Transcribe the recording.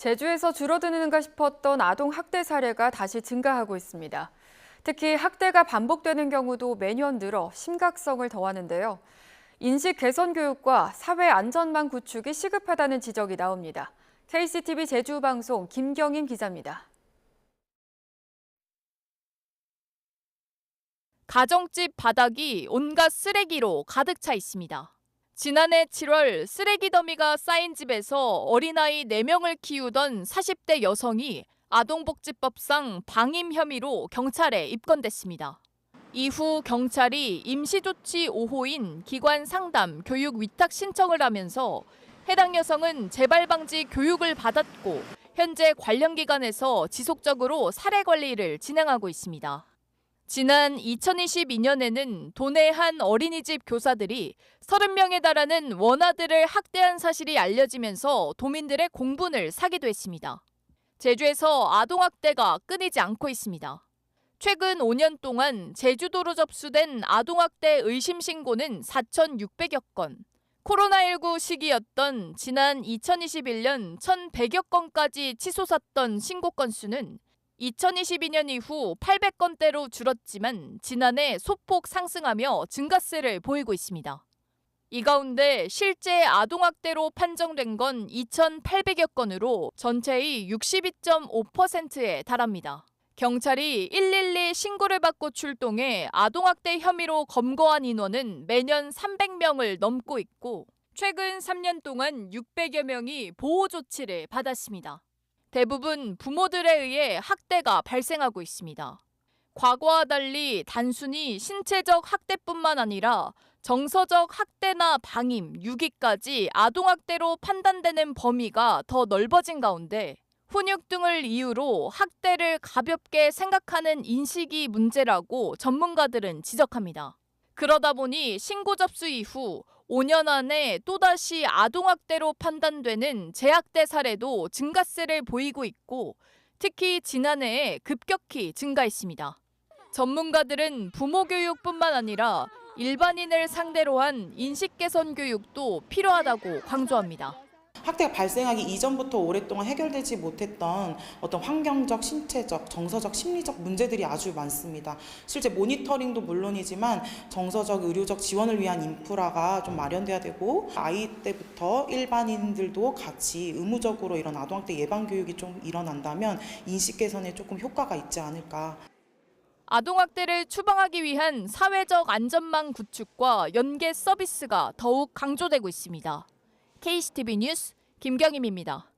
제주에서 줄어드는가 싶었던 아동 학대 사례가 다시 증가하고 있습니다. 특히 학대가 반복되는 경우도 매년 늘어 심각성을 더하는데요. 인식 개선 교육과 사회 안전망 구축이 시급하다는 지적이 나옵니다. KCTV 제주 방송 김경임 기자입니다. 가정집 바닥이 온갖 쓰레기로 가득 차 있습니다. 지난해 7월 쓰레기 더미가 쌓인 집에서 어린아이 4명을 키우던 40대 여성이 아동복지법상 방임 혐의로 경찰에 입건됐습니다. 이후 경찰이 임시조치 5호인 기관 상담, 교육 위탁 신청을 하면서 해당 여성은 재발 방지 교육을 받았고 현재 관련 기관에서 지속적으로 사례 관리를 진행하고 있습니다. 지난 2022년에는 도내 한 어린이집 교사들이 30명에 달하는 원아들을 학대한 사실이 알려지면서 도민들의 공분을 사기도 했습니다. 제주에서 아동학대가 끊이지 않고 있습니다. 최근 5년 동안 제주도로 접수된 아동학대 의심 신고는 4,600여 건, 코로나19 시기였던 지난 2021년 1,100여 건까지 치솟았던 신고 건수는 2022년 이후 800건대로 줄었지만 지난해 소폭 상승하며 증가세를 보이고 있습니다. 이 가운데 실제 아동학대로 판정된 건 2,800여 건으로 전체의 62.5%에 달합니다. 경찰이 112 신고를 받고 출동해 아동학대 혐의로 검거한 인원은 매년 300명을 넘고 있고 최근 3년 동안 600여 명이 보호 조치를 받았습니다. 대부분 부모들에 의해 학대가 발생하고 있습니다. 과거와 달리 단순히 신체적 학대뿐만 아니라 정서적 학대나 방임, 유기까지 아동학대로 판단되는 범위가 더 넓어진 가운데 훈육 등을 이유로 학대를 가볍게 생각하는 인식이 문제라고 전문가들은 지적합니다. 그러다 보니 신고 접수 이후 5년 안에 또다시 아동학대로 판단되는 재학대 사례도 증가세를 보이고 있고 특히 지난해에 급격히 증가했습니다. 전문가들은 부모 교육뿐만 아니라 일반인을 상대로 한 인식 개선 교육도 필요하다고 강조합니다. 학대가 발생하기 이전부터 오랫동안 해결되지 못했던 어떤 환경적, 신체적, 정서적, 심리적 문제들이 아주 많습니다. 실제 모니터링도 물론이지만 정서적, 의료적 지원을 위한 인프라가 좀 마련돼야 되고 아이 때부터 일반인들도 같이 의무적으로 이런 아동학대 예방 교육이 좀 일어난다면 인식 개선에 조금 효과가 있지 않을까. 아동학대를 추방하기 위한 사회적 안전망 구축과 연계 서비스가 더욱 강조되고 있습니다. KCTV 뉴스 김경임입니다.